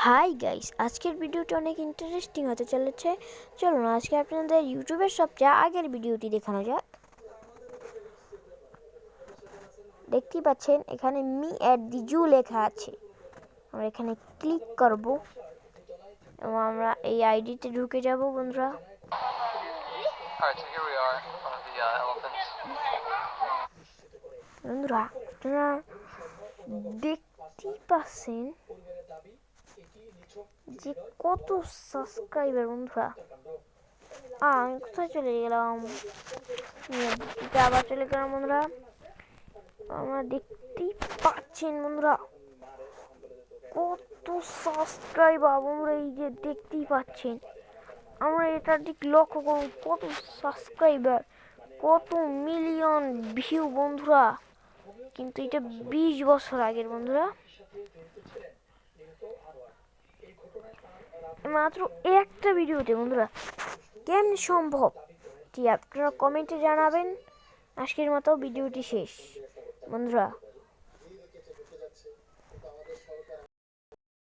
Hi guys, আজকের ভিডিওটি অনেক ইন্টারেস্টিং হতে চলেছে। চলুন আজকে আপনাদের ইউটিউবের সবচেয়ে আগের ভিডিওটি দেখানো যাক। দেখতেই পাচ্ছেন এখানে মি অ্যাট দি জু লেখা আছে। আমরা এখানে ক্লিক করব এবং আমরা এই আইডিতে ঢুকে যাব বন্ধুরা। বন্ধুরা আপনারা দেখতেই পাচ্ছেন যে কত সাবস্ক্রাইবার। বন্ধুরা আমি কোথায় চলে গেলাম, আবার চলে গেলাম। বন্ধুরা আমরা দেখতেই পাচ্ছেন বন্ধুরা কত সাবস্ক্রাইবার। বন্ধুরা এই যে দেখতেই পাচ্ছেন, আমরা এটা ঠিক লক্ষ্য করুন কত সাবস্ক্রাইবার, কত মিলিয়ন ভিউ বন্ধুরা। কিন্তু এটা 20 বছর আগের বন্ধুরা, মাত্র একটা ভিডিওতে বন্ধুরা। কেমন সম্ভব আপনারা কমেন্টে জানাবেন। আজকের মতো ভিডিওটি শেষ বন্ধুরা।